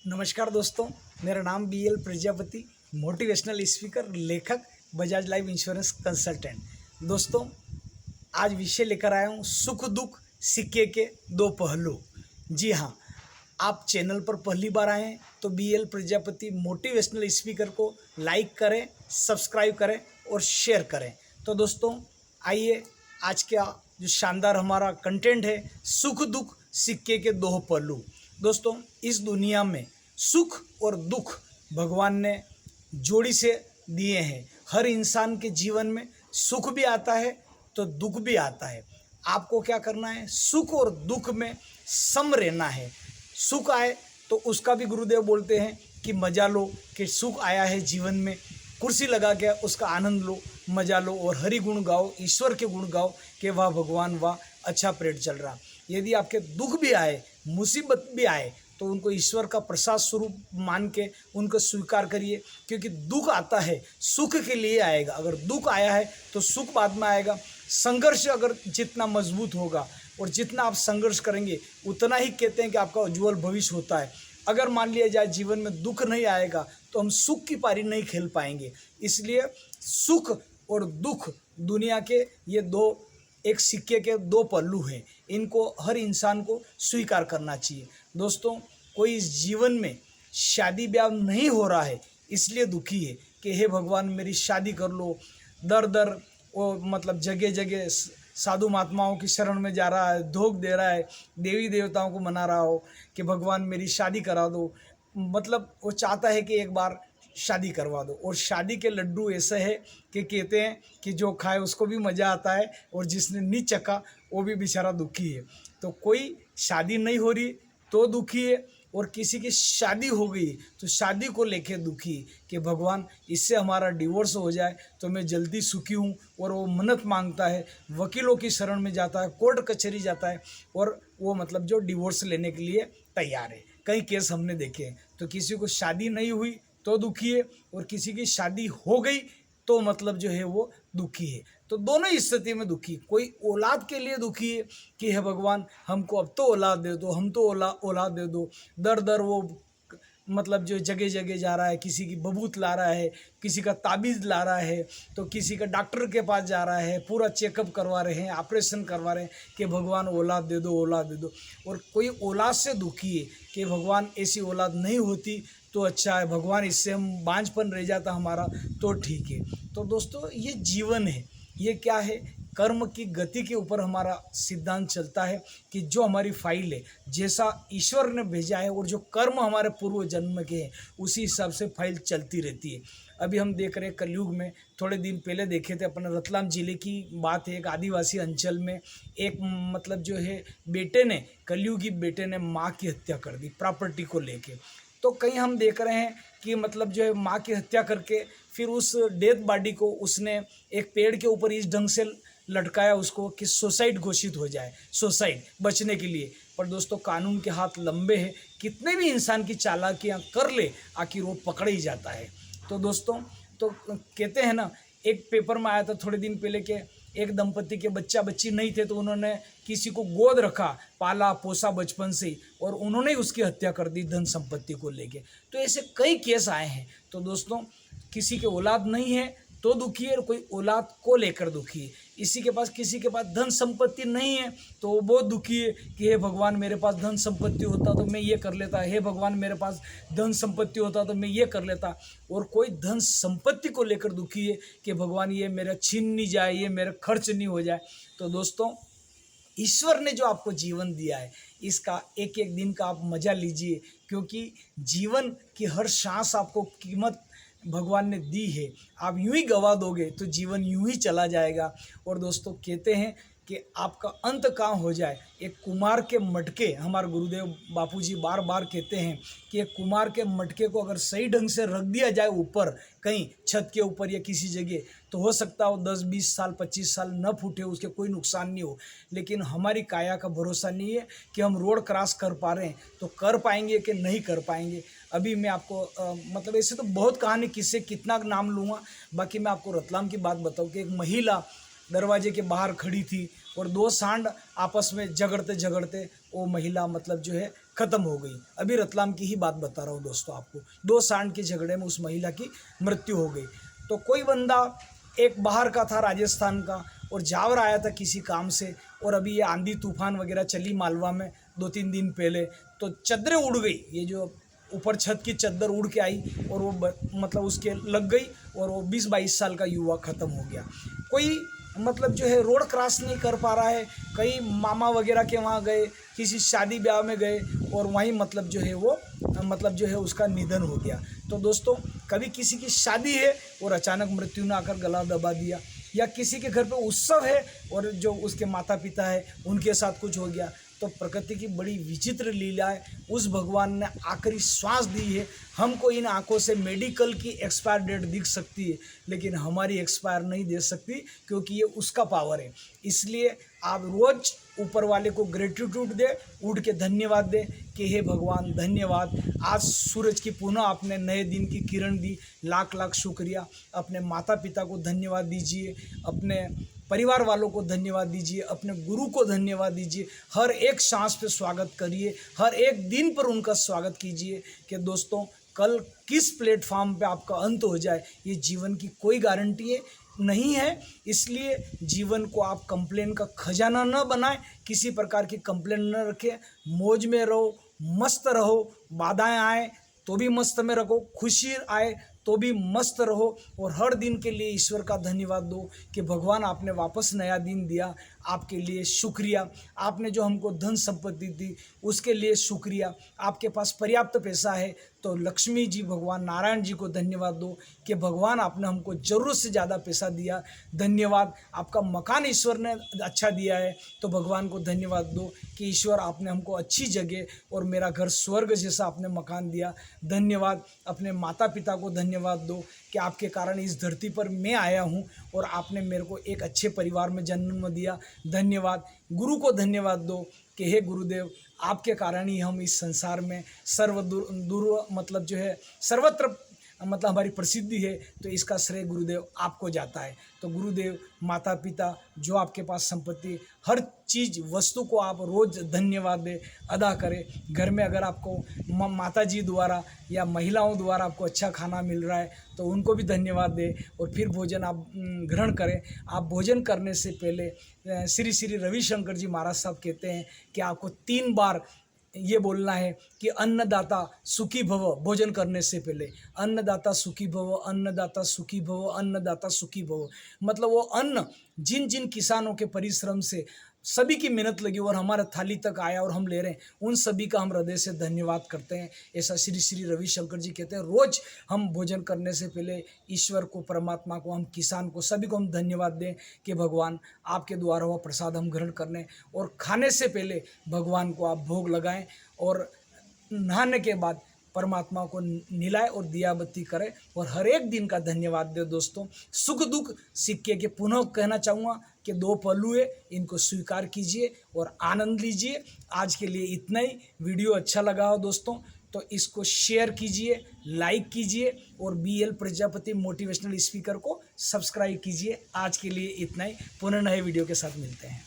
नमस्कार दोस्तों, मेरा नाम BL प्रजापति, मोटिवेशनल स्पीकर, लेखक, बजाज लाइफ इंश्योरेंस कंसल्टेंट। दोस्तों, आज विषय लेकर आया हूँ सुख दुख सिक्के के दो पहलू। जी हाँ, आप चैनल पर पहली बार आए हैं तो BL प्रजापति मोटिवेशनल स्पीकर को लाइक करें, सब्सक्राइब करें और शेयर करें। तो दोस्तों, आइए आज का जो शानदार हमारा कंटेंट है, सुख दुख सिक्के के दो पहलू। दोस्तों, इस दुनिया में सुख और दुख भगवान ने जोड़ी से दिए हैं। हर इंसान के जीवन में सुख भी आता है तो दुख भी आता है। आपको क्या करना है? सुख और दुख में सम रहना है। सुख आए तो उसका भी गुरुदेव बोलते हैं कि मजा लो, कि सुख आया है जीवन में, कुर्सी लगा के उसका आनंद लो, मजा लो और हरि गुण गाओ, ईश्वर के गुण गाओ कि वाह भगवान वाह, अच्छा पीरियड चल रहा। यदि आपके दुख भी आए, मुसीबत भी आए, तो उनको ईश्वर का प्रसाद स्वरूप मान के उनको स्वीकार करिए, क्योंकि दुख आता है सुख के लिए आएगा। अगर दुख आया है तो सुख बाद में आएगा। संघर्ष अगर जितना मजबूत होगा और जितना आप संघर्ष करेंगे उतना ही कहते हैं कि आपका उज्जवल भविष्य होता है। अगर मान लिया जाए जीवन में दुख नहीं आएगा तो हम सुख की पारी नहीं खेल पाएंगे। इसलिए सुख और दुख दुनिया के ये दो एक सिक्के के दो पहलू हैं। इनको हर इंसान को स्वीकार करना चाहिए। दोस्तों, कोई इस जीवन में शादी ब्याह नहीं हो रहा है इसलिए दुखी है कि हे भगवान मेरी शादी कर लो। दर दर वो मतलब जगह जगह साधु महात्माओं की शरण में जा रहा है, धोख दे रहा है, देवी देवताओं को मना रहा हो कि भगवान मेरी शादी करा दो। मतलब वो चाहता है कि एक बार शादी करवा दो। और शादी के लड्डू ऐसे है कि कहते हैं कि जो खाए उसको भी मज़ा आता है और जिसने नहीं चखा वो भी बेचारा दुखी है। तो कोई शादी नहीं हो रही तो दुखी है और किसी की शादी हो गई तो शादी को लेके दुखी कि भगवान इससे हमारा डिवोर्स हो जाए तो मैं जल्दी सुखी हूँ। और वो मन्नत मांगता है, वकीलों की शरण में जाता है, कोर्ट कचहरी जाता है और वो मतलब जो डिवोर्स लेने के लिए तैयार है। कई केस हमने देखे हैं। तो किसी को शादी नहीं हुई तो दुखी है और किसी की शादी हो गई तो मतलब जो है वो दुखी है। तो दोनों स्थिति में दुखी। कोई औलाद के लिए दुखी है कि हे भगवान हमको अब तो औलाद दे दो, हम तो औलाद दे दो। दर दर वो मतलब जो जगह जगह जा रहा है, किसी की बबूत ला रहा है, किसी का ताबीज़ ला रहा है, तो किसी का डॉक्टर के पास जा रहा है, पूरा चेकअप करवा रहे हैं, ऑपरेशन करवा रहे हैं कि भगवान औलाद दे दो, औलाद दे दो। और कोई औलाद से दुखी है कि भगवान ऐसी औलाद नहीं होती तो अच्छा है, भगवान इससे हम बांझपन रह जाता हमारा तो ठीक है। तो दोस्तों, ये जीवन है। ये क्या है? कर्म की गति के ऊपर हमारा सिद्धांत चलता है कि जो हमारी फाइल है, जैसा ईश्वर ने भेजा है और जो कर्म हमारे पूर्व जन्म के हैं उसी हिसाब से फाइल चलती रहती है। अभी हम देख रहे हैं कलयुग में, थोड़े दिन पहले देखे थे अपने रतलाम जिले की बात है। एक आदिवासी अंचल में एक मतलब जो है बेटे ने, कलयुगी बेटे ने माँ की हत्या कर दी प्रॉपर्टी को लेके। तो कहीं हम देख रहे हैं कि मतलब जो है माँ की हत्या करके फिर उस डेथ बॉडी को उसने एक पेड़ के ऊपर इस ढंग से लटकाया उसको कि सुसाइड घोषित हो जाए, सुसाइड बचने के लिए। पर दोस्तों, कानून के हाथ लंबे हैं, कितने भी इंसान की चालाकियाँ कर ले आखिर वो पकड़ ही जाता है। तो दोस्तों, तो कहते हैं ना, एक पेपर में आया था थोड़े दिन पहले के एक दंपति के बच्चा बच्ची नहीं थे तो उन्होंने किसी को गोद रखा, पाला पोसा बचपन से ही, और उन्होंने ही उसकी हत्या कर दी धन संपत्ति को लेके। तो ऐसे कई केस आए हैं। तो दोस्तों, किसी के औलाद नहीं है तो दुखी है और कोई औलाद को लेकर दुखी है। किसी के पास धन संपत्ति नहीं है तो वो बहुत दुखी है कि हे भगवान मेरे पास धन संपत्ति होता तो मैं ये कर लेता, हे भगवान मेरे पास धन संपत्ति होता तो मैं ये कर लेता। और कोई धन संपत्ति को लेकर दुखी है कि भगवान ये मेरा छीन नहीं जाए, ये मेरा खर्च नहीं हो जाए। तो दोस्तों, ईश्वर ने जो आपको जीवन दिया है इसका एक एक दिन का आप मज़ा लीजिए, क्योंकि जीवन की हर सांस आपको कीमत भगवान ने दी है। आप यूं ही गवा दोगे तो जीवन यूं ही चला जाएगा। और दोस्तों, कहते हैं कि आपका अंत कहाँ हो जाए। एक कुम्हार के मटके, हमारे गुरुदेव बापूजी बार बार कहते हैं कि एक कुम्हार के मटके को अगर सही ढंग से रख दिया जाए ऊपर कहीं छत के ऊपर या किसी जगह, तो हो सकता हो 10-20 साल 25 साल न फूटे, उसके कोई नुकसान नहीं हो। लेकिन हमारी काया का भरोसा नहीं है कि हम रोड क्रॉस कर पा रहे हैं तो कर पाएंगे कि नहीं कर पाएंगे। अभी मैं आपको मतलब ऐसे तो बहुत कहानी किससे कितना नाम लूँगा, बाकी मैं आपको रतलाम की बात बताऊँ कि एक महिला दरवाजे के बाहर खड़ी थी और दो सांड आपस में झगड़ते झगड़ते वो महिला मतलब जो है ख़त्म हो गई। अभी रतलाम की ही बात बता रहा हूँ दोस्तों आपको, 2 सांड के झगड़े में उस महिला की मृत्यु हो गई। तो कोई बंदा एक बाहर का था, राजस्थान का, और जावर आया था किसी काम से, और अभी ये आंधी तूफान वगैरह चली मालवा में 2-3 दिन पहले, तो चद्दरें उड़ गई। ये जो ऊपर छत की चद्दर उड़ के आई और वो मतलब उसके लग गई, और वो 20-22 साल का युवा ख़त्म हो गया। कोई मतलब जो है रोड क्रॉस नहीं कर पा रहा है, कहीं मामा वगैरह के वहाँ गए, किसी शादी ब्याह में गए, और वहीं मतलब जो है वो मतलब जो है उसका निधन हो गया। तो दोस्तों, कभी किसी की शादी है और अचानक मृत्यु ने आकर गला दबा दिया, या किसी के घर पे उत्सव है और जो उसके माता पिता है उनके साथ कुछ हो गया। तो प्रकृति की बड़ी विचित्र लीला है। उस भगवान ने आखिरी श्वास दी है। हमको इन आंखों से मेडिकल की एक्सपायर डेट दिख सकती है, लेकिन हमारी एक्सपायर नहीं दे सकती, क्योंकि ये उसका पावर है। इसलिए आप रोज़ ऊपर वाले को ग्रेटिट्यूड दे, उठ के धन्यवाद दे कि हे भगवान धन्यवाद, आज सूरज की पुनः आपने नए दिन की किरण दी, लाख लाख शुक्रिया। अपने माता पिता को धन्यवाद दीजिए, अपने परिवार वालों को धन्यवाद दीजिए, अपने गुरु को धन्यवाद दीजिए। हर एक सांस पे स्वागत करिए, हर एक दिन पर उनका स्वागत कीजिए। कि दोस्तों, कल किस प्लेटफॉर्म पे आपका अंत हो जाए, ये जीवन की कोई गारंटी नहीं है। इसलिए जीवन को आप कंप्लेन का खजाना न बनाएं, किसी प्रकार की कंप्लेन न रखें। मौज में रहो, मस्त रहो, बाधाएं आए तो भी मस्त में रखो, खुशी आए तो भी मस्त रहो, और हर दिन के लिए ईश्वर का धन्यवाद दो कि भगवान आपने वापस नया दिन दिया, आपके लिए शुक्रिया। आपने जो हमको धन संपत्ति दी उसके लिए शुक्रिया। आपके पास पर्याप्त पैसा है तो लक्ष्मी जी, भगवान नारायण जी को धन्यवाद दो कि भगवान आपने हमको ज़रूरत से ज़्यादा पैसा दिया, धन्यवाद। आपका मकान ईश्वर ने अच्छा दिया है तो भगवान को धन्यवाद दो कि ईश्वर आपने हमको अच्छी जगह और मेरा घर स्वर्ग जैसा आपने मकान दिया, धन्यवाद। अपने माता पिता को धन्यवाद दो कि आपके कारण इस धरती पर मैं आया हूँ और आपने मेरे को एक अच्छे परिवार में जन्म दिया, धन्यवाद। गुरु को धन्यवाद दो कि हे गुरुदेव, आपके कारण ही हम इस संसार में दूर मतलब जो है सर्वत्र मतलब हमारी प्रसिद्धि है, तो इसका श्रेय गुरुदेव आपको जाता है। तो गुरुदेव, माता पिता, जो आपके पास संपत्ति, हर चीज़ वस्तु को आप रोज़ धन्यवाद दे, अदा करें। घर में अगर आपको माता जी द्वारा या महिलाओं द्वारा आपको अच्छा खाना मिल रहा है तो उनको भी धन्यवाद दें, और फिर भोजन आप ग्रहण करें। आप भोजन करने से पहले श्री श्री रविशंकर जी महाराज साहब कहते हैं कि आपको 3 बार ये बोलना है कि अन्नदाता सुखी भव। भोजन करने से पहले अन्नदाता सुखी भव, अन्नदाता सुखी भव, अन्नदाता सुखी भव। मतलब वो अन्न जिन जिन किसानों के परिश्रम से सभी की मेहनत लगी और हमारे थाली तक आया और हम ले रहे हैं, उन सभी का हम हृदय से धन्यवाद करते हैं। ऐसा श्री श्री रविशंकर जी कहते हैं। रोज हम भोजन करने से पहले ईश्वर को, परमात्मा को, हम किसान को, सभी को हम धन्यवाद दें कि भगवान आपके द्वारा हुआ प्रसाद हम ग्रहण करने, और खाने से पहले भगवान को आप भोग लगाएं, और नहाने के बाद परमात्मा को निलाए और दिया बत्ती करें, और हर एक दिन का धन्यवाद दे। दोस्तों, सुख दुख सिक्के के पुनः कहना चाहूँगा कि 2 पहलू है, इनको स्वीकार कीजिए और आनंद लीजिए। आज के लिए इतना ही। वीडियो अच्छा लगा हो दोस्तों तो इसको शेयर कीजिए, लाइक कीजिए, और BL प्रजापति मोटिवेशनल स्पीकर को सब्सक्राइब कीजिए। आज के लिए इतना ही। पुनः नए वीडियो के साथ मिलते हैं।